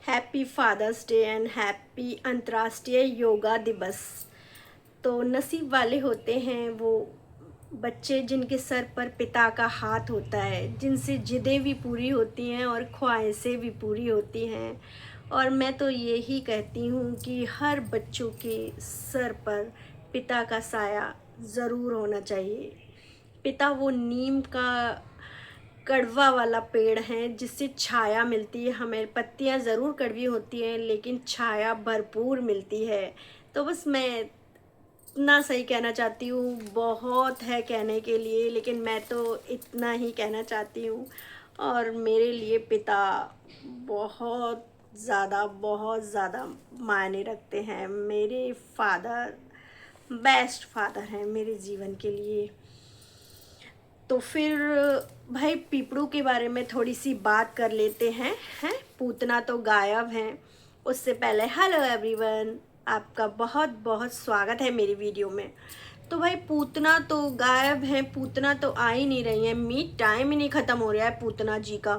Happy Father's Day and happy अंतर्राष्ट्रीय योगा दिवस। तो नसीब वाले होते हैं वो बच्चे जिनके सर पर पिता का हाथ होता है, जिनसे जिदें भी पूरी होती हैं और ख्वाहिशें भी पूरी होती हैं। और मैं तो यही कहती हूँ कि हर बच्चों के सर पर पिता का साया ज़रूर होना चाहिए। पिता वो नीम का कड़वा वाला पेड़ है जिससे छाया मिलती है हमें। पत्तियां ज़रूर कड़वी होती हैं लेकिन छाया भरपूर मिलती है। तो बस मैं इतना सही कहना चाहती हूँ, बहुत है कहने के लिए लेकिन मैं तो इतना ही कहना चाहती हूँ। और मेरे लिए पिता बहुत ज़्यादा मायने रखते हैं। मेरे फादर बेस्ट फादर हैं मेरे जीवन के लिए। तो फिर भाई पीपड़ू के बारे में थोड़ी सी बात कर लेते हैं। पूतना तो गायब हैं। उससे पहले हेलो एवरीवन, आपका बहुत बहुत स्वागत है मेरी वीडियो में। तो भाई पूतना तो गायब हैं, पूतना तो आ ही नहीं रही हैं। मी टाइम ही नहीं ख़त्म हो रहा है पूतना जी का।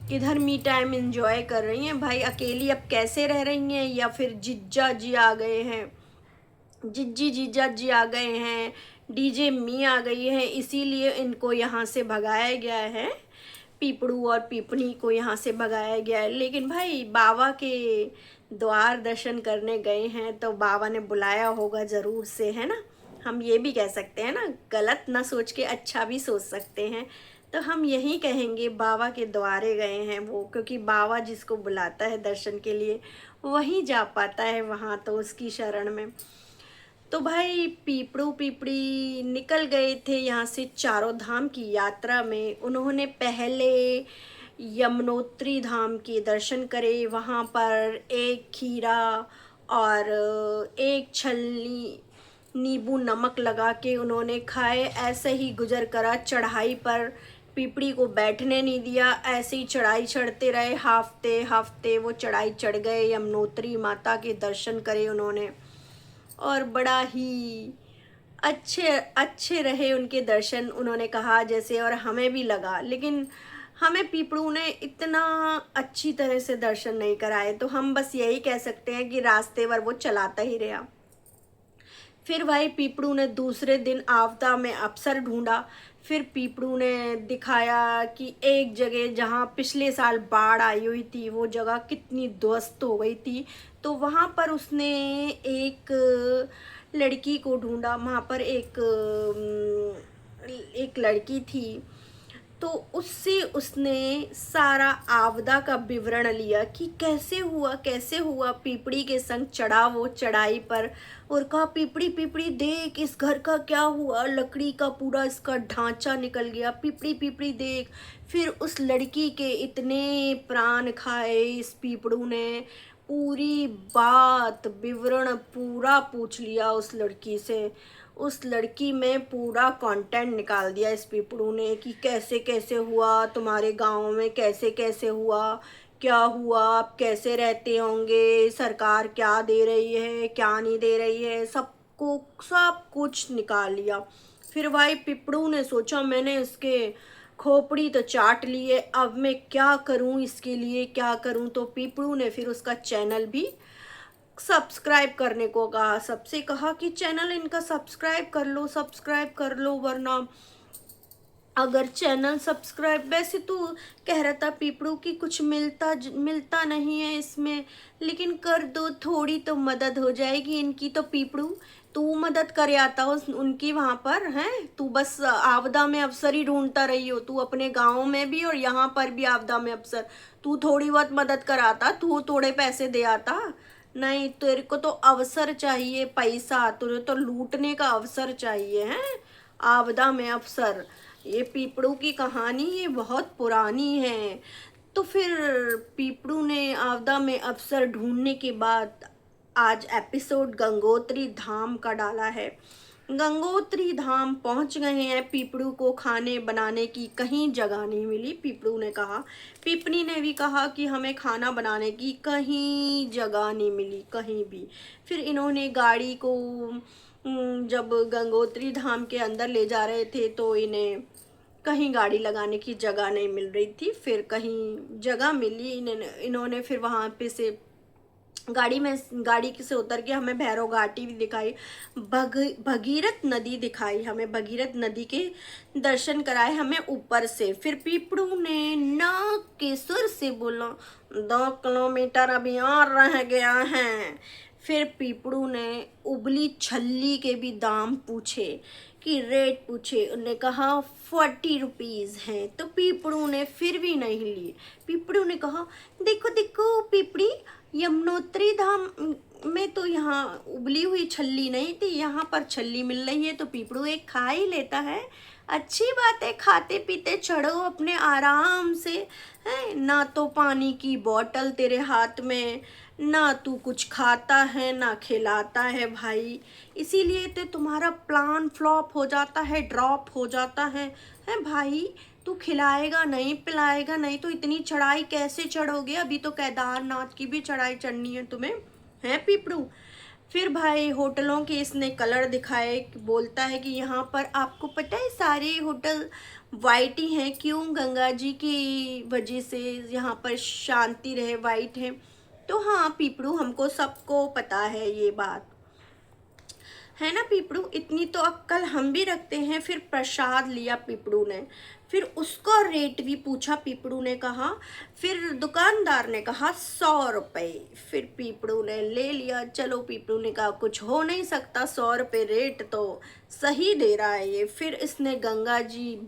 किधर मी टाइम एंजॉय कर रही हैं भाई, अकेली अब कैसे रह रही हैं, या फिर जिज्जा जी आ गए हैं, जीजा जी आ गए हैं, डीजे मी आ गई है, इसीलिए इनको यहाँ से भगाया गया है। पीपड़ू और पीपनी को यहाँ से भगाया गया है। लेकिन भाई बाबा के द्वार दर्शन करने गए हैं तो बाबा ने बुलाया होगा ज़रूर से, है ना। हम ये भी कह सकते हैं ना, गलत ना सोच के अच्छा भी सोच सकते हैं। तो हम यही कहेंगे बाबा के द्वारे गए हैं वो, क्योंकि बाबा जिसको बुलाता है दर्शन के लिए वहीं जा पाता है वहाँ, तो उसकी शरण में। तो भाई पीपड़ू पीपड़ी निकल गए थे यहाँ से चारों धाम की यात्रा में। उन्होंने पहले यमुनोत्री धाम के दर्शन करे, वहाँ पर एक खीरा और एक छलनी नींबू नमक लगा के उन्होंने खाए। ऐसे ही गुजर करा चढ़ाई पर, पीपड़ी को बैठने नहीं दिया, ऐसे ही चढ़ाई चढ़ते रहे। हफ्ते हफ्ते वो चढ़ाई चढ़ गए, यमुनोत्री माता के दर्शन करे उन्होंने और बड़ा ही अच्छे अच्छे रहे उनके दर्शन। उन्होंने कहा जैसे, और हमें भी लगा, लेकिन हमें पीपड़ू ने इतना अच्छी तरह से दर्शन नहीं कराए। तो हम बस यही कह सकते हैं कि रास्ते भर वो चलाता ही रहा। फिर भाई पीपड़ू ने दूसरे दिन आपदा में अवसर ढूंढा। फिर पीपड़ू ने दिखाया कि एक जगह जहाँ पिछले साल बाढ़ आई हुई थी वो जगह कितनी ध्वस्त हो गई थी। तो वहाँ पर उसने एक लड़की को ढूंढा। वहाँ पर एक लड़की थी, तो उससे उसने सारा आपदा का विवरण लिया कि कैसे हुआ पीपड़ी के संग चढ़ा वो चढ़ाई पर। और कहा पीपड़ी पीपड़ी देख इस घर का क्या हुआ, लकड़ी का पूरा इसका ढांचा निकल गया, पीपड़ी पीपड़ी देख। फिर उस लड़की के इतने प्राण खाए इस पीपड़ू ने, पूरी बात विवरण पूरा पूछ लिया उस लड़की से। उस लड़की में पूरा कंटेंट निकाल दिया इस पीपड़ू ने कि कैसे कैसे हुआ तुम्हारे गांव में, कैसे कैसे हुआ, क्या हुआ, आप कैसे रहते होंगे, सरकार क्या दे रही है क्या नहीं दे रही है, सबको सब कुछ निकाल लिया। फिर भाई पिपड़ू ने सोचा मैंने इसके खोपड़ी तो चाट ली है, अब मैं क्या करूं, इसके लिए क्या करूं। तो पीपड़ू ने फिर उसका चैनल भी सब्सक्राइब करने को कहा। सबसे कहा कि चैनल इनका सब्सक्राइब कर लो, वरना अगर चैनल सब्सक्राइब, वैसे तो कह रहा था पीपड़ू की कुछ मिलता नहीं है इसमें, लेकिन कर दो, थोड़ी तो मदद हो जाएगी इनकी। तो पीपड़ू तू मदद कर आता हो उनकी वहाँ पर, हैं तू बस आपदा में अवसर ही ढूंढता रही हो, तू अपने गाँव में भी और यहाँ पर भी आपदा में अवसर। तू थोड़ी बहुत मदद कराता, तू थोड़े पैसे दे आता। नहीं, तेरे को तो अवसर चाहिए, पैसा, तुझे तो लूटने का अवसर चाहिए है, आपदा में अवसर। ये पीपड़ू की कहानी ये बहुत पुरानी है। तो फिर पीपड़ू ने आपदा में अवसर ढूंढने के बाद आज एपिसोड गंगोत्री धाम का डाला है। गंगोत्री धाम पहुंच गए हैं। पीपड़ू को खाने बनाने की कहीं जगह नहीं मिली, पीपड़ू ने कहा। पीपनी ने भी कहा कि हमें खाना बनाने की कहीं जगह नहीं मिली, कहीं भी। फिर इन्होंने गाड़ी को जब गंगोत्री धाम के अंदर ले जा रहे थे तो इन्हें कहीं गाड़ी लगाने की जगह नहीं मिल रही थी। फिर कहीं जगह मिली, इन्होंने फिर वहाँ पे से गाड़ी से उतर के हमें भैरव घाटी भी दिखाई, भगीरथ नदी दिखाई, हमें भगीरथ नदी के दर्शन कराए हमें ऊपर से। फिर पीपड़ू ने नाक के सुर से बोला, 2 किलोमीटर अभी और रह गया है। फिर पीपड़ू ने उबली छल्ली के भी दाम पूछे, कि रेट पूछे, उन्होंने कहा 40 रुपीज़ हैं। तो पीपड़ू ने फिर भी नहीं लिए। पीपड़ू ने कहा, देखो देखो पीपड़ी, यमुनोत्री धाम में तो यहाँ उबली हुई छल्ली नहीं थी, यहाँ पर छल्ली मिल रही है, तो पीपड़ू एक खा ही लेता है। अच्छी बात है, खाते पीते चढ़ो अपने आराम से, है ना। तो पानी की बोतल तेरे हाथ में, ना तू कुछ खाता है ना खिलाता है भाई, इसीलिए तो तुम्हारा प्लान फ्लॉप हो जाता है, ड्रॉप हो जाता है भाई। तू खिलाएगा नहीं पिलाएगा नहीं तो इतनी चढ़ाई कैसे चढ़ोगे? अभी तो केदारनाथ की भी चढ़ाई चढ़नी है तुम्हें, है पीपड़ू। फिर भाई होटलों के इसने कलर दिखाए, बोलता है कि यहाँ पर आपको पता है सारे होटल वाइट ही हैं, क्यों? गंगा जी की वजह से यहाँ पर शांति रहे, वाइट है। तो हाँ पीपड़ू, हमको सबको पता है ये बात, है ना पीपड़ू, इतनी तो अक्कल हम भी रखते हैं। फिर प्रसाद लिया पीपड़ू ने, फिर उसका रेट भी पूछा पीपड़ू ने कहा। फिर दुकानदार ने कहा 100 रुपये। फिर पीपड़ू ने ले लिया। चलो पीपड़ू ने कहा कुछ हो नहीं सकता, 100 रुपये रेट तो सही दे रहा है ये। फिर इसने गंगा जी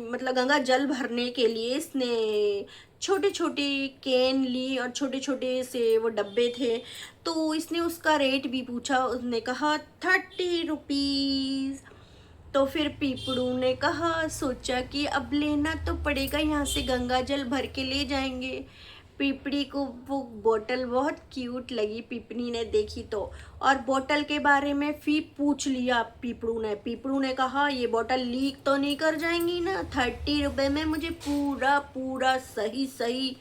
मतलब गंगा जल भरने के लिए इसने छोटी छोटी कैन ली और छोटे छोटे से वो डब्बे थे, तो इसने उसका रेट भी पूछा। उसने कहा 30 रुपीज़। तो फिर पीपड़ू ने कहा, सोचा कि अब लेना तो पड़ेगा, यहाँ से गंगा जल भर के ले जाएंगे। पीपड़ी को वो बोतल बहुत क्यूट लगी, पीपड़ी ने देखी तो, और बोतल के बारे में भी पूछ लिया पीपड़ू ने कहा, ये बोतल लीक तो नहीं कर जाएंगी ना? 30 रुपये में मुझे पूरा पूरा सही सही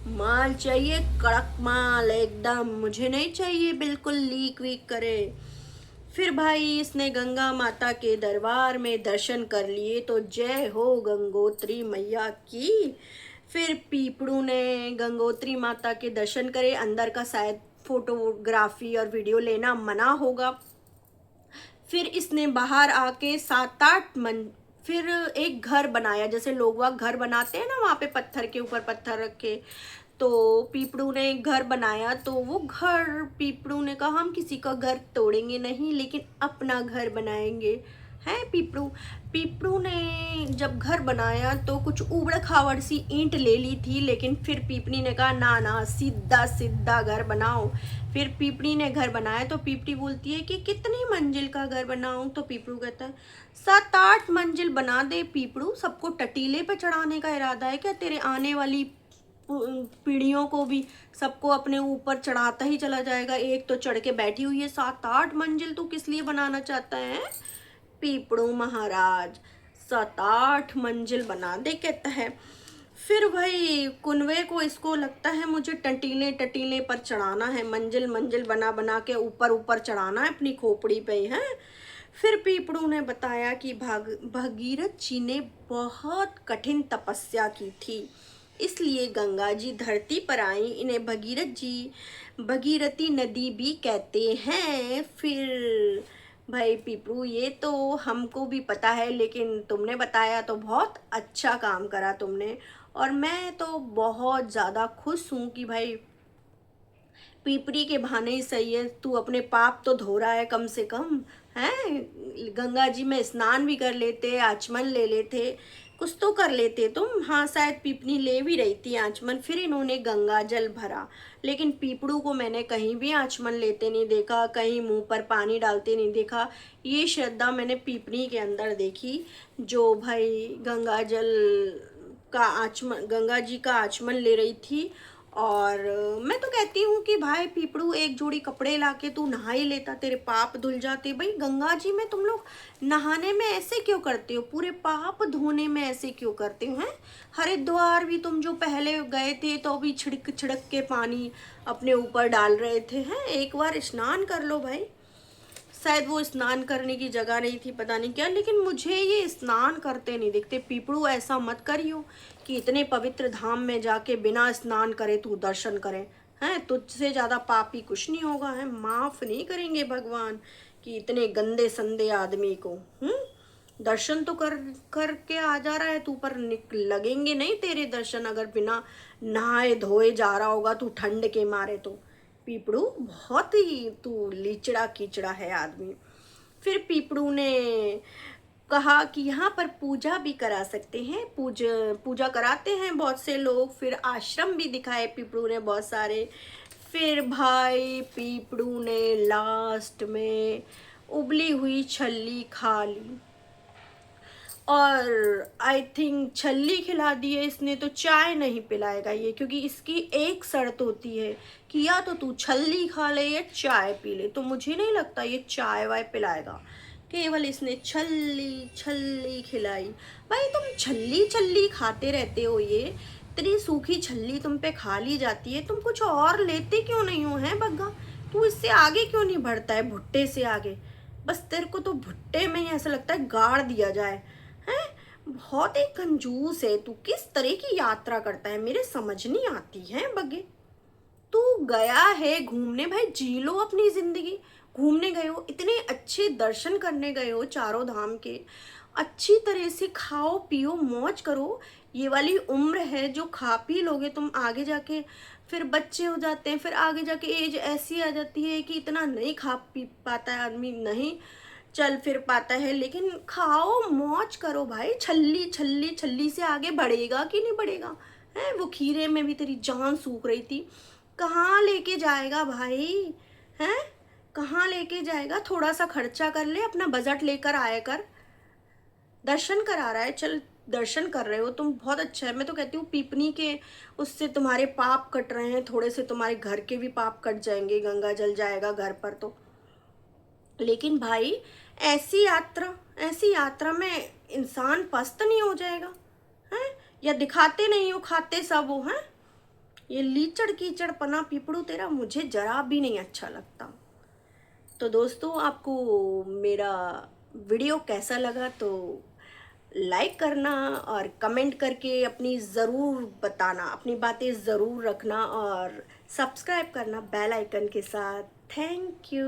माल चाहिए, कड़क माल एकदम, मुझे नहीं चाहिए बिल्कुल लीक वीक करे। फिर भाई इसने गंगा माता के दरबार में दर्शन कर लिए, तो जय हो गंगोत्री मैया की। फिर पीपड़ू ने गंगोत्री माता के दर्शन करे। अंदर का शायद फोटोग्राफी और वीडियो लेना मना होगा। फिर इसने बाहर आके 7-8 फिर एक घर बनाया, जैसे लोग वहाँ घर बनाते हैं ना, वहाँ पे पत्थर के ऊपर पत्थर रखे, तो पीपड़ू ने एक घर बनाया। तो वो घर पीपड़ू ने कहा, हम किसी का घर तोड़ेंगे नहीं, लेकिन अपना घर बनाएंगे, है पीपड़ू ने जब घर बनाया तो कुछ उबड़ खाबड़ सी ईंट ले ली थी, लेकिन फिर पीपड़ी ने कहा ना ना, सीधा सीधा घर बनाओ। फिर पीपड़ी ने घर बनाया। तो पीपड़ी बोलती है कि कितनी मंजिल का घर बनाऊं? तो पीपड़ू कहता है 7-8 मंजिल बना दे पीपड़ू। सबको टटीले पे चढ़ाने का इरादा है क्या? तेरे आने वाली पीढ़ियों को भी सबको अपने ऊपर चढ़ाता ही चला जाएगा। एक तो चढ़ के बैठी हुई है, 7-8 मंजिल तू किस लिए बनाना चाहता है पीपड़ू महाराज? 7-8 मंजिल बना दे, कहता है। फिर भाई कुनवे को इसको लगता है मुझे टटीले पर चढ़ाना है, मंजिल मंजिल बना बना के ऊपर ऊपर चढ़ाना है अपनी खोपड़ी पे, है। फिर पीपड़ू ने बताया कि भगीरथ जी ने बहुत कठिन तपस्या की थी, इसलिए गंगा जी धरती पर आई। इन्हें भगीरथी नदी भी कहते हैं। फिर भाई पीपड़ू, ये तो हमको भी पता है, लेकिन तुमने बताया तो बहुत अच्छा काम करा तुमने, और मैं तो बहुत ज़्यादा खुश हूँ कि भाई पीपड़ी के बहाने ही सही है, तू अपने पाप तो धो रहा है कम से कम, है। गंगा जी में स्नान भी कर लेते, आचमन ले लेते, कुछ तो कर लेते तुम। हाँ शायद पीपनी ले भी रही थी आचमन। फिर इन्होंने गंगा जल भरा, लेकिन पीपड़ू को मैंने कहीं भी आचमन लेते नहीं देखा, कहीं मुंह पर पानी डालते नहीं देखा। ये श्रद्धा मैंने पीपनी के अंदर देखी, जो भाई गंगा जी का आचमन ले रही थी। और मैं तो कहती हूँ कि भाई पीपड़ू, एक जोड़ी कपड़े लाके तू नहा ही लेता, तेरे पाप धुल जाते। भाई गंगा जी में तुम लोग नहाने में ऐसे क्यों करते हो? पूरे पाप धोने में ऐसे क्यों करते हो? हैं, हरिद्वार भी तुम जो पहले गए थे तो भी छिड़क छिड़क के पानी अपने ऊपर डाल रहे थे, हैं। एक बार स्नान कर लो भाई, शायद वो स्नान करने की जगह नहीं थी, पता नहीं क्या, लेकिन मुझे ये स्नान करते नहीं दिखते। पीपड़ू ऐसा मत करियो कि इतने पवित्र धाम में जाके बिना स्नान करे तू दर्शन करे। हैं, तुझसे ज़्यादा पापी कुछ नहीं होगा, है, माफ़ नहीं करेंगे भगवान कि इतने गंदे संदे आदमी को। दर्शन तो करके आ जा रहा है तू, पर लगेंगे नहीं तेरे दर्शन अगर बिना नहाए धोए जा रहा होगा तू ठंड के मारे तो। पीपड़ू बहुत ही तू लीचड़ा कीचड़ा है आदमी। फिर पीपड़ू ने कहा कि यहाँ पर पूजा भी करा सकते हैं, पूजा कराते हैं बहुत से लोग। फिर आश्रम भी दिखाए पीपड़ू ने बहुत सारे। फिर भाई पीपड़ू ने लास्ट में उबली हुई छल्ली खा ली, और आई थिंक छल्ली खिला दी है इसने, तो चाय नहीं पिलाएगा ये, क्योंकि इसकी एक शर्त होती है कि या तो तू छल्ली खा ले या चाय पी ले। तो मुझे नहीं लगता ये चाय वाय पिलाएगा, केवल इसने छल्ली छल्ली खिलाई। भाई तुम छल्ली छल्ली खाते रहते हो, ये इतनी सूखी छल्ली तुम पे खा ली जाती है, तुम कुछ और लेते क्यों नहीं हो, हैं बग्गा? तू इससे आगे क्यों नहीं बढ़ता है, भुट्टे से आगे? बस तेरे को तो भुट्टे में ही ऐसा लगता है गाड़ दिया जाए, हैं? बहुत ही कंजूस है तू। किस तरह की यात्रा करता है, मेरे समझ नहीं आती है बग्गे। तू गया है घूमने, भाई जी लो अपनी जिंदगी। घूमने गए हो, इतने अच्छे दर्शन करने गए हो चारों धाम के, अच्छी तरह से खाओ पियो मौज करो। ये वाली उम्र है जो खा पी लोगे तुम, आगे जाके फिर बच्चे हो जाते हैं, फिर आगे जाके एज ऐसी आ जाती है कि इतना नहीं खा पी पाता है आदमी, नहीं चल फिर पाता है, लेकिन खाओ मौज करो भाई। छल्ली छल्ली छल्ली से आगे बढ़ेगा कि नहीं बढ़ेगा? है, वो खीरे में भी तेरी जान सूख रही थी, कहाँ लेके जाएगा भाई? हैं, कहाँ लेके जाएगा? थोड़ा सा खर्चा कर ले, अपना बजट लेकर आया कर। दर्शन करा रहा है, चल दर्शन कर रहे हो तुम, बहुत अच्छा है। मैं तो कहती हूँ पीपनी के उससे तुम्हारे पाप कट रहे हैं, थोड़े से तुम्हारे घर के भी पाप कट जाएंगे, गंगा जल जाएगा घर पर तो। लेकिन भाई ऐसी यात्रा में इंसान पस्त नहीं हो जाएगा, हैं? या दिखाते नहीं हो, खाते सब हो, हैं? ये लीचड़ कीचड़ पना पीपड़ू तेरा मुझे जरा भी नहीं अच्छा लगता। तो दोस्तों, आपको मेरा वीडियो कैसा लगा तो लाइक करना, और कमेंट करके अपनी ज़रूर बताना, अपनी बातें ज़रूर रखना, और सब्सक्राइब करना बेल आइकन के साथ। Thank you.